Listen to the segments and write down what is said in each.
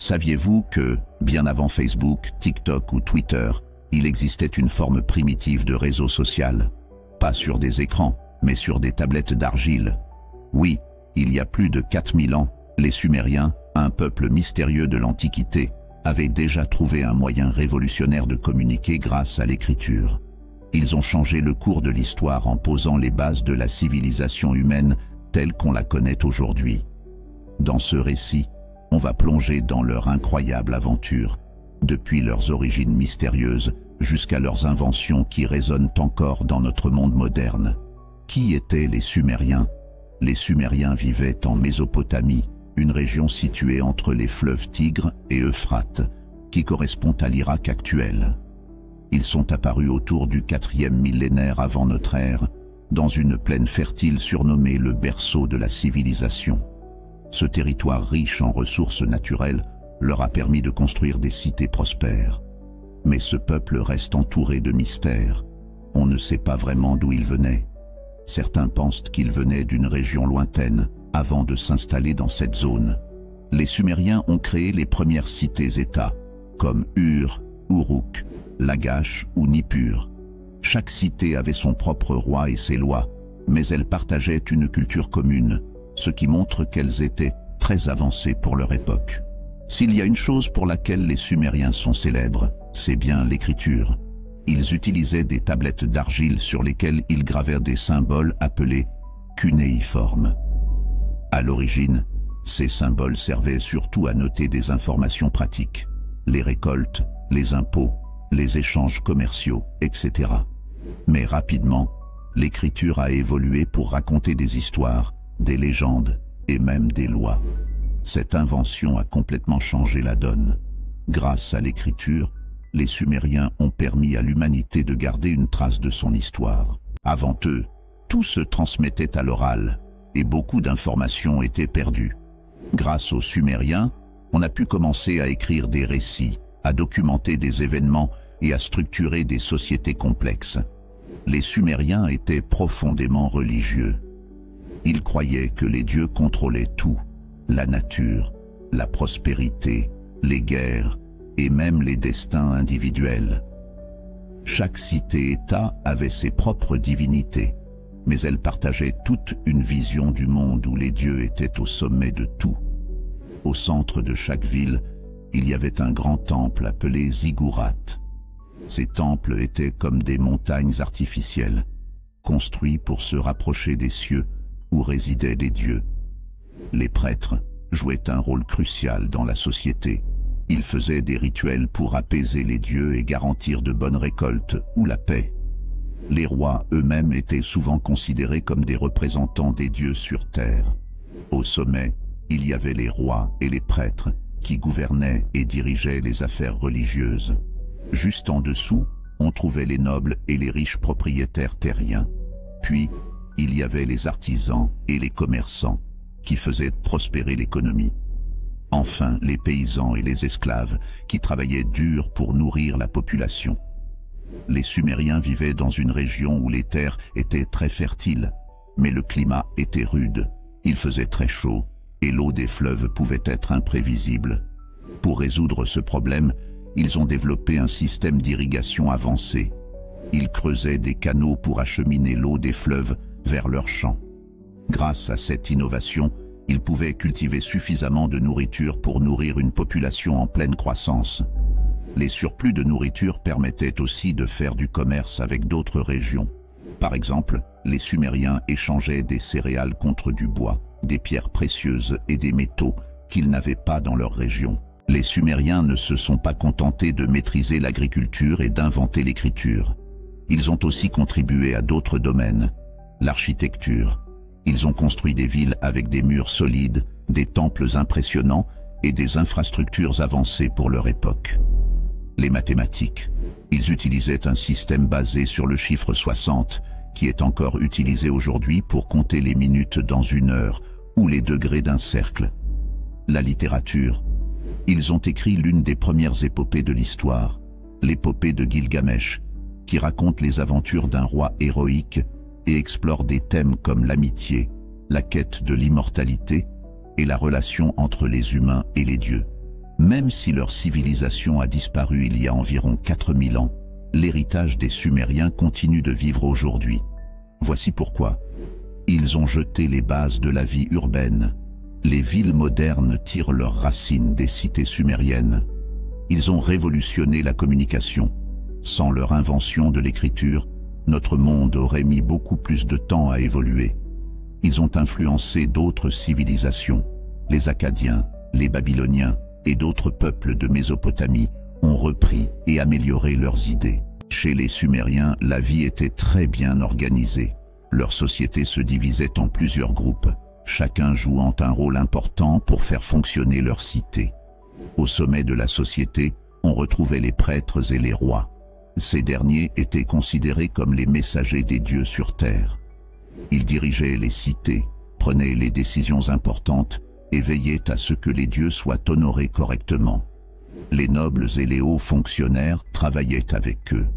Saviez-vous que, bien avant Facebook, TikTok ou Twitter, il existait une forme primitive de réseau social? Pas sur des écrans, mais sur des tablettes d'argile. Oui, il y a plus de 4000 ans, les Sumériens, un peuple mystérieux de l'Antiquité, avaient déjà trouvé un moyen révolutionnaire de communiquer grâce à l'écriture. Ils ont changé le cours de l'histoire en posant les bases de la civilisation humaine telle qu'on la connaît aujourd'hui. Dans ce récit, on va plonger dans leur incroyable aventure, depuis leurs origines mystérieuses jusqu'à leurs inventions qui résonnent encore dans notre monde moderne. Qui étaient les Sumériens? Les Sumériens vivaient en Mésopotamie, une région située entre les fleuves Tigre et Euphrate, qui correspond à l'Irak actuel. Ils sont apparus autour du 4e millénaire avant notre ère, dans une plaine fertile surnommée le berceau de la civilisation. Ce territoire riche en ressources naturelles leur a permis de construire des cités prospères. Mais ce peuple reste entouré de mystères. On ne sait pas vraiment d'où il venait. Certains pensent qu'il venait d'une région lointaine avant de s'installer dans cette zone. Les Sumériens ont créé les premières cités-États, comme Ur, Uruk, Lagash ou Nippur. Chaque cité avait son propre roi et ses lois, mais elles partageaient une culture commune, ce qui montre qu'elles étaient très avancées pour leur époque. S'il y a une chose pour laquelle les Sumériens sont célèbres, c'est bien l'écriture. Ils utilisaient des tablettes d'argile sur lesquelles ils gravèrent des symboles appelés cunéiformes. À l'origine, ces symboles servaient surtout à noter des informations pratiques, les récoltes, les impôts, les échanges commerciaux, etc. Mais rapidement, l'écriture a évolué pour raconter des histoires, des légendes et même des lois. Cette invention a complètement changé la donne. Grâce à l'écriture, les Sumériens ont permis à l'humanité de garder une trace de son histoire. Avant eux, tout se transmettait à l'oral, et beaucoup d'informations étaient perdues. Grâce aux Sumériens, on a pu commencer à écrire des récits, à documenter des événements et à structurer des sociétés complexes. Les Sumériens étaient profondément religieux. Ils croyaient que les dieux contrôlaient tout, la nature, la prospérité, les guerres et même les destins individuels. Chaque cité-État avait ses propres divinités, mais elles partageaient toute une vision du monde où les dieux étaient au sommet de tout. Au centre de chaque ville, il y avait un grand temple appelé Ziggurat. Ces temples étaient comme des montagnes artificielles, construits pour se rapprocher des cieux où résidaient les dieux. Les prêtres jouaient un rôle crucial dans la société. Ils faisaient des rituels pour apaiser les dieux et garantir de bonnes récoltes ou la paix. Les rois eux-mêmes étaient souvent considérés comme des représentants des dieux sur terre. Au sommet, il y avait les rois et les prêtres qui gouvernaient et dirigeaient les affaires religieuses. Juste en dessous, on trouvait les nobles et les riches propriétaires terriens. Puis, il y avait les artisans et les commerçants qui faisaient prospérer l'économie. Enfin, les paysans et les esclaves qui travaillaient dur pour nourrir la population. Les Sumériens vivaient dans une région où les terres étaient très fertiles, mais le climat était rude. Il faisait très chaud et l'eau des fleuves pouvait être imprévisible. Pour résoudre ce problème, ils ont développé un système d'irrigation avancé. Ils creusaient des canaux pour acheminer l'eau des fleuves vers leurs champs. Grâce à cette innovation, ils pouvaient cultiver suffisamment de nourriture pour nourrir une population en pleine croissance. Les surplus de nourriture permettaient aussi de faire du commerce avec d'autres régions. Par exemple, les Sumériens échangeaient des céréales contre du bois, des pierres précieuses et des métaux qu'ils n'avaient pas dans leur région. Les Sumériens ne se sont pas contentés de maîtriser l'agriculture et d'inventer l'écriture. Ils ont aussi contribué à d'autres domaines. L'architecture. Ils ont construit des villes avec des murs solides, des temples impressionnants et des infrastructures avancées pour leur époque. Les mathématiques. Ils utilisaient un système basé sur le chiffre 60, qui est encore utilisé aujourd'hui pour compter les minutes dans une heure ou les degrés d'un cercle. La littérature. Ils ont écrit l'une des premières épopées de l'histoire, l'épopée de Gilgamesh, qui raconte les aventures d'un roi héroïque et explore des thèmes comme l'amitié, la quête de l'immortalité et la relation entre les humains et les dieux. Même si leur civilisation a disparu il y a environ 4000 ans, l'héritage des Sumériens continue de vivre aujourd'hui. Voici pourquoi. Ils ont jeté les bases de la vie urbaine. Les villes modernes tirent leurs racines des cités sumériennes. Ils ont révolutionné la communication. Sans leur invention de l'écriture, notre monde aurait mis beaucoup plus de temps à évoluer. Ils ont influencé d'autres civilisations. Les Akkadiens, les Babyloniens et d'autres peuples de Mésopotamie ont repris et amélioré leurs idées. Chez les Sumériens, la vie était très bien organisée. Leur société se divisait en plusieurs groupes, chacun jouant un rôle important pour faire fonctionner leur cité. Au sommet de la société, on retrouvait les prêtres et les rois. Ces derniers étaient considérés comme les messagers des dieux sur terre. Ils dirigeaient les cités, prenaient les décisions importantes et veillaient à ce que les dieux soient honorés correctement. Les nobles et les hauts fonctionnaires travaillaient avec eux.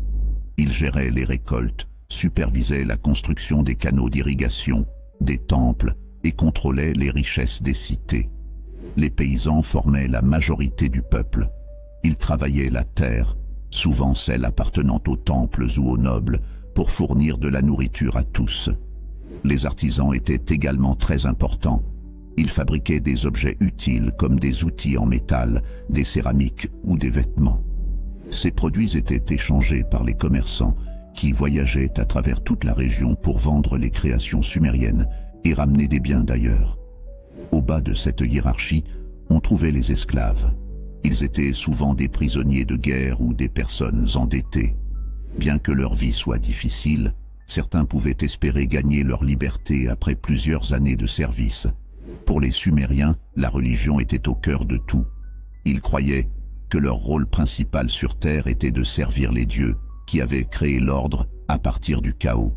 Ils géraient les récoltes, supervisaient la construction des canaux d'irrigation, des temples et contrôlaient les richesses des cités. Les paysans formaient la majorité du peuple. Ils travaillaient la terre, souvent celle appartenant aux temples ou aux nobles, pour fournir de la nourriture à tous. Les artisans étaient également très importants. Ils fabriquaient des objets utiles comme des outils en métal, des céramiques ou des vêtements. Ces produits étaient échangés par les commerçants qui voyageaient à travers toute la région pour vendre les créations sumériennes et ramener des biens d'ailleurs. Au bas de cette hiérarchie, on trouvait les esclaves. Ils étaient souvent des prisonniers de guerre ou des personnes endettées. Bien que leur vie soit difficile, certains pouvaient espérer gagner leur liberté après plusieurs années de service. Pour les Sumériens, la religion était au cœur de tout. Ils croyaient que leur rôle principal sur Terre était de servir les dieux, qui avaient créé l'ordre à partir du chaos.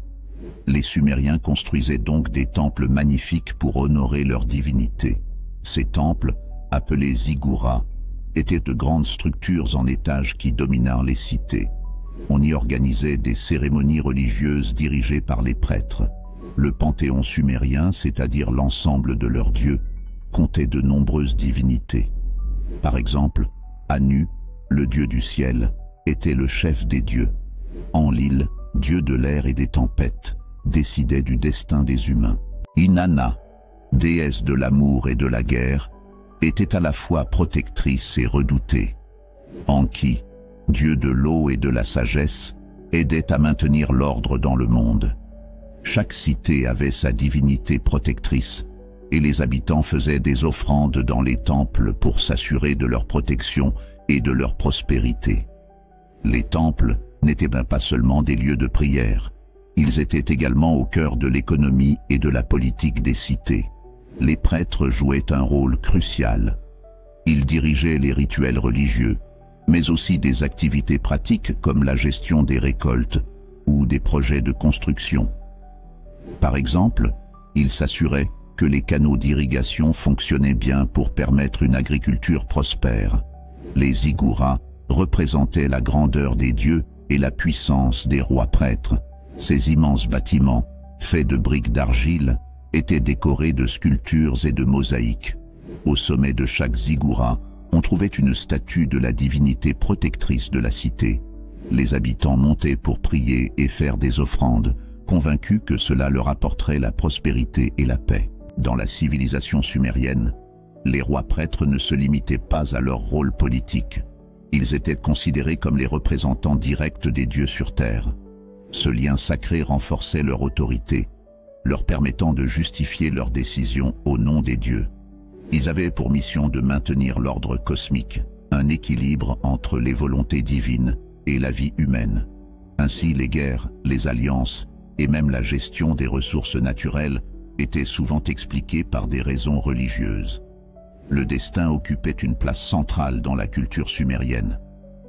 Les Sumériens construisaient donc des temples magnifiques pour honorer leur divinité. Ces temples, appelés ziggourats, étaient de grandes structures en étages qui dominèrent les cités. On y organisait des cérémonies religieuses dirigées par les prêtres. Le panthéon sumérien, c'est-à-dire l'ensemble de leurs dieux, comptait de nombreuses divinités. Par exemple, Anu, le dieu du ciel, était le chef des dieux. Enlil, dieu de l'air et des tempêtes, décidait du destin des humains. Inanna, déesse de l'amour et de la guerre, était à la fois protectrice et redoutée. Enki, dieu de l'eau et de la sagesse, aidait à maintenir l'ordre dans le monde. Chaque cité avait sa divinité protectrice, et les habitants faisaient des offrandes dans les temples pour s'assurer de leur protection et de leur prospérité. Les temples n'étaient pas seulement des lieux de prière, ils étaient également au cœur de l'économie et de la politique des cités. Les prêtres jouaient un rôle crucial. Ils dirigeaient les rituels religieux, mais aussi des activités pratiques comme la gestion des récoltes ou des projets de construction. Par exemple, ils s'assuraient que les canaux d'irrigation fonctionnaient bien pour permettre une agriculture prospère. Les ziggourats représentaient la grandeur des dieux et la puissance des rois prêtres. Ces immenses bâtiments, faits de briques d'argile, étaient décorés de sculptures et de mosaïques. Au sommet de chaque ziggoura, on trouvait une statue de la divinité protectrice de la cité. Les habitants montaient pour prier et faire des offrandes, convaincus que cela leur apporterait la prospérité et la paix. Dans la civilisation sumérienne, les rois prêtres ne se limitaient pas à leur rôle politique. Ils étaient considérés comme les représentants directs des dieux sur terre. Ce lien sacré renforçait leur autorité, leur permettant de justifier leurs décisions au nom des dieux. Ils avaient pour mission de maintenir l'ordre cosmique, un équilibre entre les volontés divines et la vie humaine. Ainsi, les guerres, les alliances et même la gestion des ressources naturelles étaient souvent expliquées par des raisons religieuses. Le destin occupait une place centrale dans la culture sumérienne.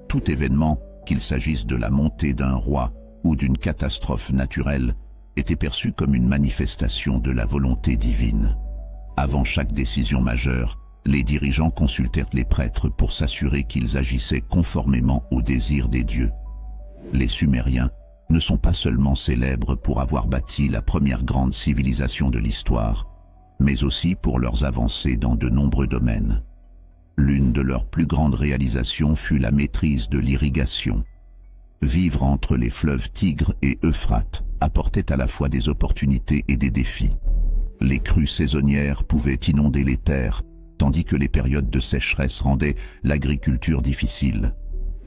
Tout événement, qu'il s'agisse de la montée d'un roi ou d'une catastrophe naturelle, était perçu comme une manifestation de la volonté divine. Avant chaque décision majeure, les dirigeants consultèrent les prêtres pour s'assurer qu'ils agissaient conformément aux désirs des dieux. Les Sumériens ne sont pas seulement célèbres pour avoir bâti la première grande civilisation de l'histoire, mais aussi pour leurs avancées dans de nombreux domaines. L'une de leurs plus grandes réalisations fut la maîtrise de l'irrigation. Vivre entre les fleuves Tigre et Euphrate apportait à la fois des opportunités et des défis. Les crues saisonnières pouvaient inonder les terres, tandis que les périodes de sécheresse rendaient l'agriculture difficile.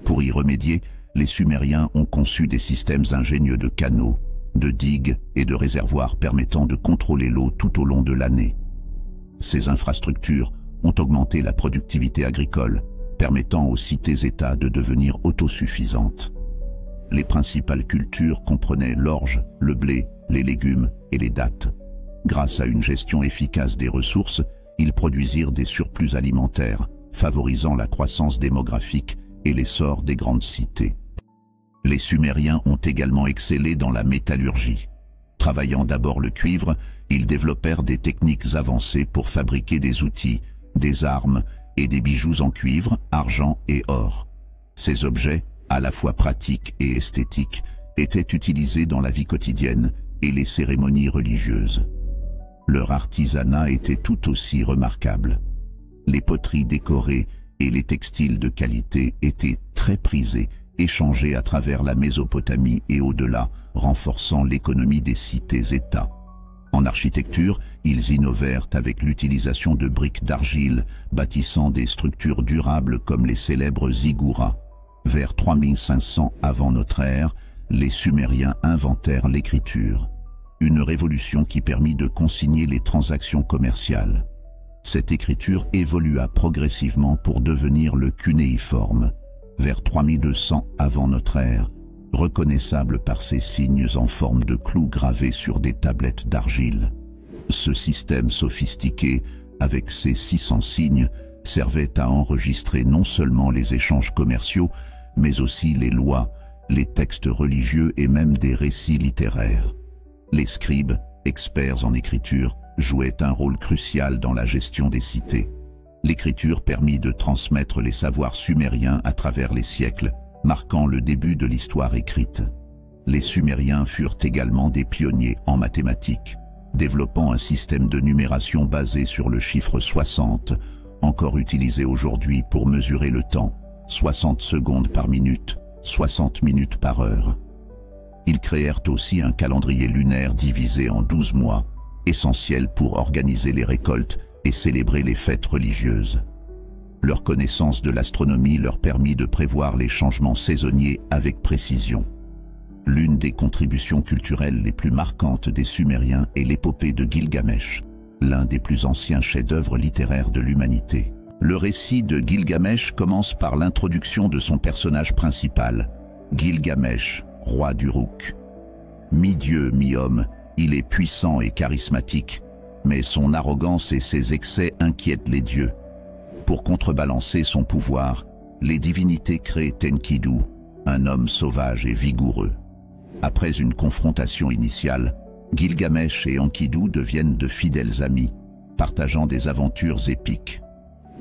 Pour y remédier, les Sumériens ont conçu des systèmes ingénieux de canaux, de digues et de réservoirs permettant de contrôler l'eau tout au long de l'année. Ces infrastructures ont augmenté la productivité agricole, permettant aux cités-États de devenir autosuffisantes. Les principales cultures comprenaient l'orge, le blé, les légumes et les dattes. Grâce à une gestion efficace des ressources, ils produisirent des surplus alimentaires, favorisant la croissance démographique et l'essor des grandes cités. Les Sumériens ont également excellé dans la métallurgie. Travaillant d'abord le cuivre, ils développèrent des techniques avancées pour fabriquer des outils, des armes et des bijoux en cuivre, argent et or. Ces objets, à la fois pratiques et esthétiques, étaient utilisés dans la vie quotidienne et les cérémonies religieuses. Leur artisanat était tout aussi remarquable. Les poteries décorées et les textiles de qualité étaient très prisés, échangés à travers la Mésopotamie et au-delà, renforçant l'économie des cités-États. En architecture, ils innovèrent avec l'utilisation de briques d'argile, bâtissant des structures durables comme les célèbres ziggourats. Vers 3500 avant notre ère, les Sumériens inventèrent l'écriture. Une révolution qui permit de consigner les transactions commerciales. Cette écriture évolua progressivement pour devenir le cunéiforme, vers 3200 avant notre ère, reconnaissable par ses signes en forme de clous gravés sur des tablettes d'argile. Ce système sophistiqué, avec ses 600 signes, servait à enregistrer non seulement les échanges commerciaux, mais aussi les lois, les textes religieux et même des récits littéraires. Les scribes, experts en écriture, jouaient un rôle crucial dans la gestion des cités. L'écriture permit de transmettre les savoirs sumériens à travers les siècles, marquant le début de l'histoire écrite. Les Sumériens furent également des pionniers en mathématiques, développant un système de numération basé sur le chiffre 60, encore utilisé aujourd'hui pour mesurer le temps, 60 secondes par minute, 60 minutes par heure. Ils créèrent aussi un calendrier lunaire divisé en 12 mois, essentiel pour organiser les récoltes et célébrer les fêtes religieuses. Leur connaissance de l'astronomie leur permit de prévoir les changements saisonniers avec précision. L'une des contributions culturelles les plus marquantes des Sumériens est l'épopée de Gilgamesh, l'un des plus anciens chefs-d'œuvre littéraires de l'humanité. Le récit de Gilgamesh commence par l'introduction de son personnage principal, Gilgamesh, roi d'Uruk. Mi-dieu, mi-homme, il est puissant et charismatique, mais son arrogance et ses excès inquiètent les dieux. Pour contrebalancer son pouvoir, les divinités créent Enkidu, un homme sauvage et vigoureux. Après une confrontation initiale, Gilgamesh et Enkidu deviennent de fidèles amis, partageant des aventures épiques.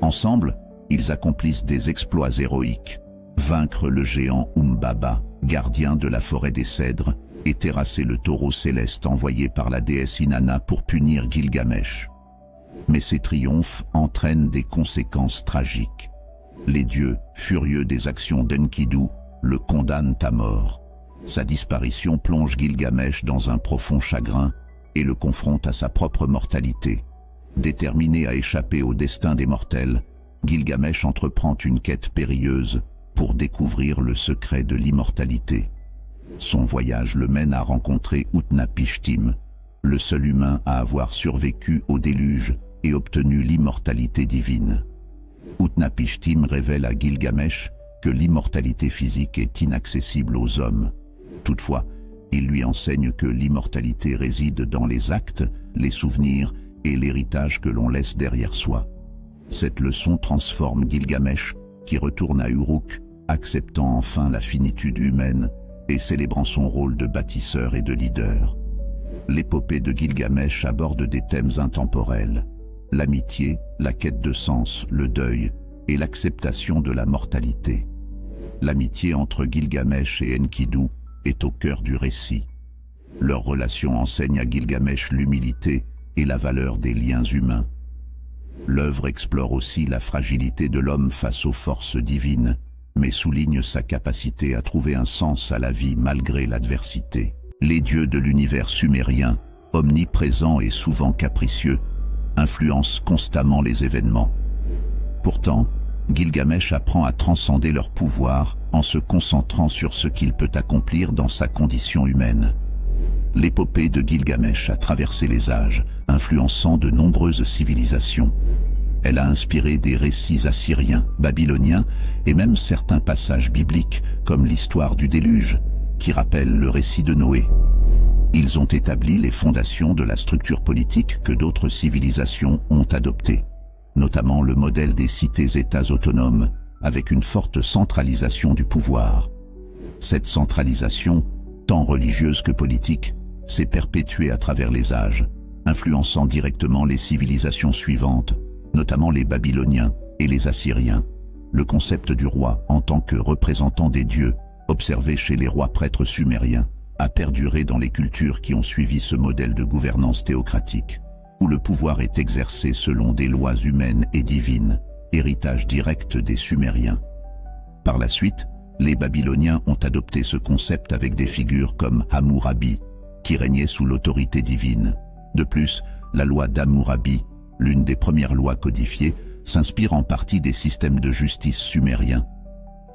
Ensemble, ils accomplissent des exploits héroïques, vaincre le géant Umbaba, gardien de la forêt des cèdres, et terrasser le taureau céleste envoyé par la déesse Inanna pour punir Gilgamesh. Mais ces triomphes entraînent des conséquences tragiques. Les dieux, furieux des actions d'Enkidu, le condamnent à mort. Sa disparition plonge Gilgamesh dans un profond chagrin et le confronte à sa propre mortalité. Déterminé à échapper au destin des mortels, Gilgamesh entreprend une quête périlleuse pour découvrir le secret de l'immortalité. Son voyage le mène à rencontrer Utnapishtim, le seul humain à avoir survécu au déluge et obtenu l'immortalité divine. Utnapishtim révèle à Gilgamesh que l'immortalité physique est inaccessible aux hommes. Toutefois, il lui enseigne que l'immortalité réside dans les actes, les souvenirs et l'héritage que l'on laisse derrière soi. Cette leçon transforme Gilgamesh, qui retourne à Uruk, acceptant enfin la finitude humaine et célébrant son rôle de bâtisseur et de leader. L'épopée de Gilgamesh aborde des thèmes intemporels: l'amitié, la quête de sens, le deuil et l'acceptation de la mortalité. L'amitié entre Gilgamesh et Enkidu est au cœur du récit. Leur relation enseigne à Gilgamesh l'humilité et la valeur des liens humains. L'œuvre explore aussi la fragilité de l'homme face aux forces divines, mais souligne sa capacité à trouver un sens à la vie malgré l'adversité. Les dieux de l'univers sumérien, omniprésents et souvent capricieux, influencent constamment les événements. Pourtant, Gilgamesh apprend à transcender leur pouvoir en se concentrant sur ce qu'il peut accomplir dans sa condition humaine. L'épopée de Gilgamesh a traversé les âges, influençant de nombreuses civilisations. Elle a inspiré des récits assyriens, babyloniens et même certains passages bibliques, comme l'histoire du déluge, qui rappelle le récit de Noé. Ils ont établi les fondations de la structure politique que d'autres civilisations ont adoptée, notamment le modèle des cités-États autonomes, avec une forte centralisation du pouvoir. Cette centralisation, tant religieuse que politique, s'est perpétuée à travers les âges, influençant directement les civilisations suivantes, notamment les Babyloniens et les Assyriens. Le concept du roi en tant que représentant des dieux, observé chez les rois prêtres sumériens, a perduré dans les cultures qui ont suivi ce modèle de gouvernance théocratique, où le pouvoir est exercé selon des lois humaines et divines, héritage direct des Sumériens. Par la suite, les Babyloniens ont adopté ce concept avec des figures comme Hammurabi, qui régnait sous l'autorité divine. De plus, la loi d'Hammurabi, l'une des premières lois codifiées, s'inspire en partie des systèmes de justice sumériens.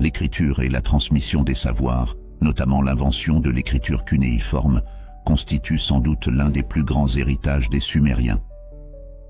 L'écriture et la transmission des savoirs, notamment l'invention de l'écriture cunéiforme, constituent sans doute l'un des plus grands héritages des Sumériens.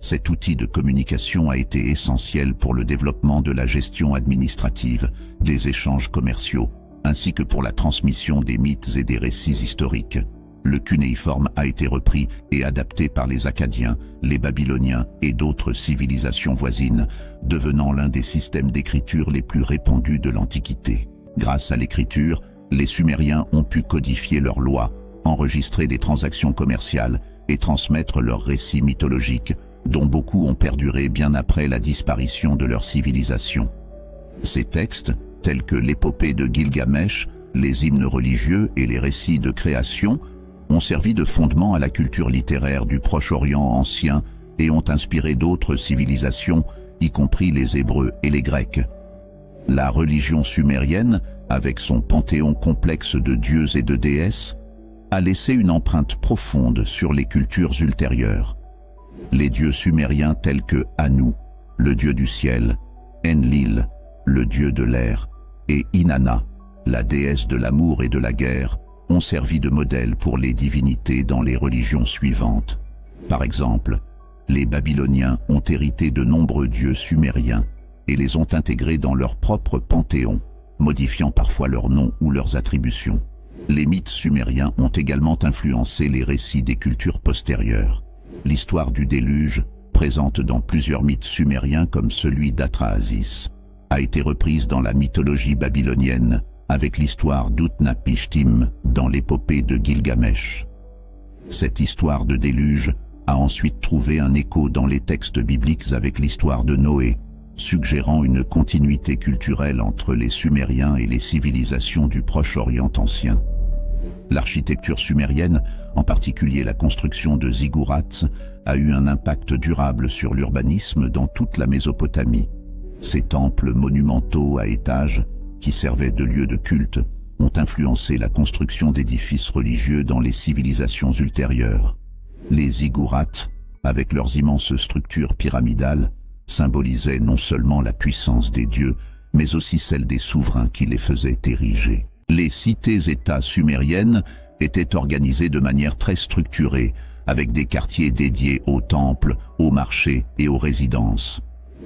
Cet outil de communication a été essentiel pour le développement de la gestion administrative, des échanges commerciaux, ainsi que pour la transmission des mythes et des récits historiques. Le cunéiforme a été repris et adapté par les Akkadiens, les Babyloniens et d'autres civilisations voisines, devenant l'un des systèmes d'écriture les plus répandus de l'Antiquité. Grâce à l'écriture, les Sumériens ont pu codifier leurs lois, enregistrer des transactions commerciales et transmettre leurs récits mythologiques, dont beaucoup ont perduré bien après la disparition de leur civilisation. Ces textes, tels que l'épopée de Gilgamesh, les hymnes religieux et les récits de création, ont servi de fondement à la culture littéraire du Proche-Orient ancien et ont inspiré d'autres civilisations, y compris les Hébreux et les Grecs. La religion sumérienne, avec son panthéon complexe de dieux et de déesses, a laissé une empreinte profonde sur les cultures ultérieures. Les dieux sumériens tels que Anu, le dieu du ciel, Enlil, le dieu de l'air, et Inanna, la déesse de l'amour et de la guerre, ont servi de modèle pour les divinités dans les religions suivantes. Par exemple, les Babyloniens ont hérité de nombreux dieux sumériens et les ont intégrés dans leur propre panthéon, modifiant parfois leurs noms ou leurs attributions. Les mythes sumériens ont également influencé les récits des cultures postérieures. L'histoire du déluge, présente dans plusieurs mythes sumériens comme celui d'Atrahasis, a été reprise dans la mythologie babylonienne, avec l'histoire d'Utnapishtim dans l'épopée de Gilgamesh. Cette histoire de déluge a ensuite trouvé un écho dans les textes bibliques avec l'histoire de Noé, suggérant une continuité culturelle entre les Sumériens et les civilisations du Proche-Orient ancien. L'architecture sumérienne, en particulier la construction de ziggourats, a eu un impact durable sur l'urbanisme dans toute la Mésopotamie. Ces temples monumentaux à étages, qui servaient de lieux de culte, ont influencé la construction d'édifices religieux dans les civilisations ultérieures. Les ziggourats, avec leurs immenses structures pyramidales, symbolisaient non seulement la puissance des dieux, mais aussi celle des souverains qui les faisaient ériger. Les cités-États sumériennes étaient organisées de manière très structurée, avec des quartiers dédiés aux temples, aux marchés et aux résidences.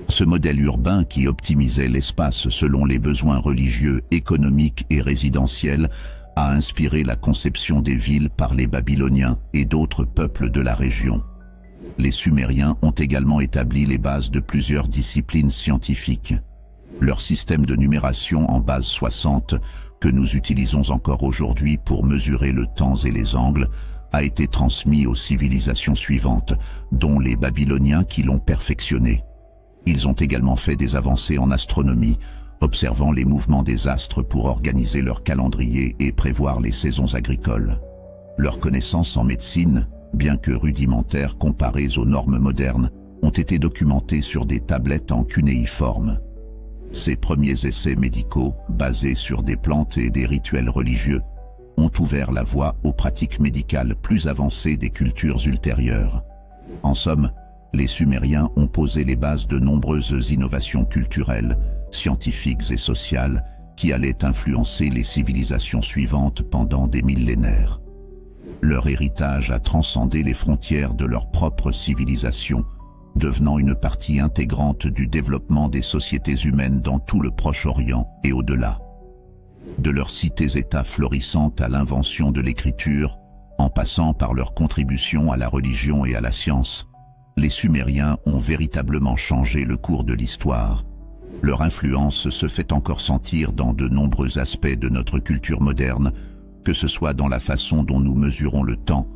Ce modèle urbain qui optimisait l'espace selon les besoins religieux, économiques et résidentiels a inspiré la conception des villes par les Babyloniens et d'autres peuples de la région. Les Sumériens ont également établi les bases de plusieurs disciplines scientifiques. Leur système de numération en base 60, que nous utilisons encore aujourd'hui pour mesurer le temps et les angles, a été transmis aux civilisations suivantes, dont les Babyloniens qui l'ont perfectionné. Ils ont également fait des avancées en astronomie, observant les mouvements des astres pour organiser leur calendrier et prévoir les saisons agricoles. Leurs connaissances en médecine, bien que rudimentaires comparées aux normes modernes, ont été documentés sur des tablettes en cunéiforme. Ces premiers essais médicaux, basés sur des plantes et des rituels religieux, ont ouvert la voie aux pratiques médicales plus avancées des cultures ultérieures. En somme, les Sumériens ont posé les bases de nombreuses innovations culturelles, scientifiques et sociales qui allaient influencer les civilisations suivantes pendant des millénaires. Leur héritage a transcendé les frontières de leur propre civilisation, devenant une partie intégrante du développement des sociétés humaines dans tout le Proche-Orient et au-delà. De leurs cités-États florissantes à l'invention de l'écriture, en passant par leur contribution à la religion et à la science, les Sumériens ont véritablement changé le cours de l'histoire. Leur influence se fait encore sentir dans de nombreux aspects de notre culture moderne, que ce soit dans la façon dont nous mesurons le temps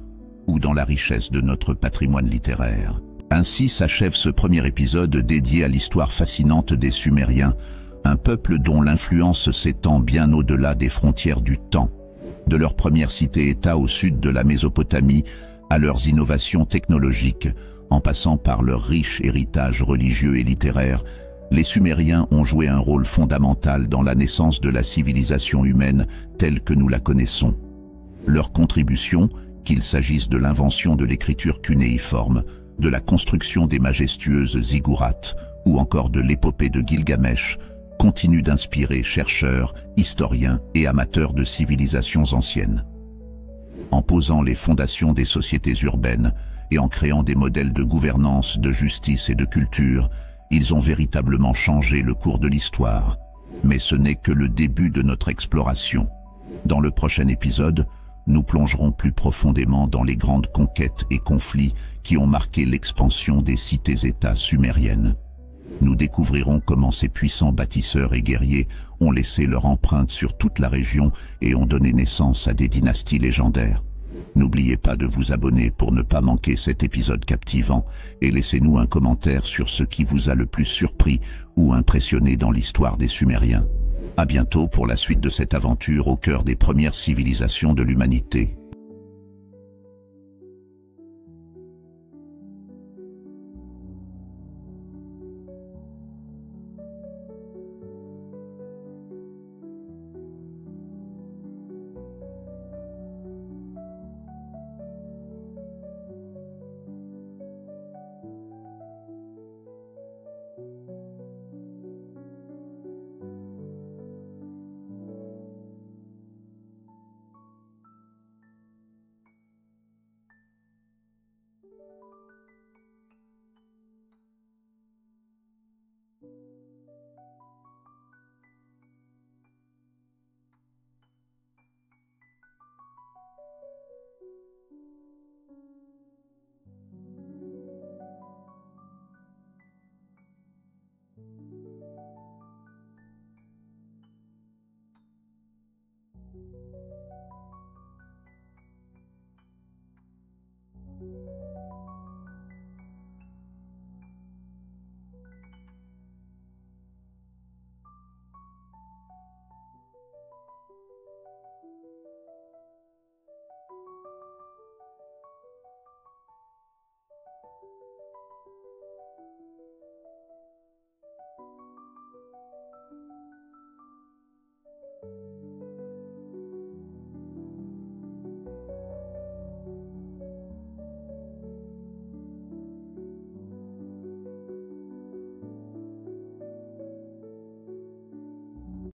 ou dans la richesse de notre patrimoine littéraire. Ainsi s'achève ce premier épisode dédié à l'histoire fascinante des Sumériens, un peuple dont l'influence s'étend bien au-delà des frontières du temps. De leur première cité-État au sud de la Mésopotamie à leurs innovations technologiques, en passant par leur riche héritage religieux et littéraire, les Sumériens ont joué un rôle fondamental dans la naissance de la civilisation humaine telle que nous la connaissons. Leur contribution, qu'il s'agisse de l'invention de l'écriture cunéiforme, de la construction des majestueuses ziggourats ou encore de l'épopée de Gilgamesh, continue d'inspirer chercheurs, historiens et amateurs de civilisations anciennes. En posant les fondations des sociétés urbaines et en créant des modèles de gouvernance, de justice et de culture, ils ont véritablement changé le cours de l'histoire. Mais ce n'est que le début de notre exploration. Dans le prochain épisode, nous plongerons plus profondément dans les grandes conquêtes et conflits qui ont marqué l'expansion des cités-États sumériennes. Nous découvrirons comment ces puissants bâtisseurs et guerriers ont laissé leur empreinte sur toute la région et ont donné naissance à des dynasties légendaires. N'oubliez pas de vous abonner pour ne pas manquer cet épisode captivant et laissez-nous un commentaire sur ce qui vous a le plus surpris ou impressionné dans l'histoire des Sumériens. À bientôt pour la suite de cette aventure au cœur des premières civilisations de l'humanité.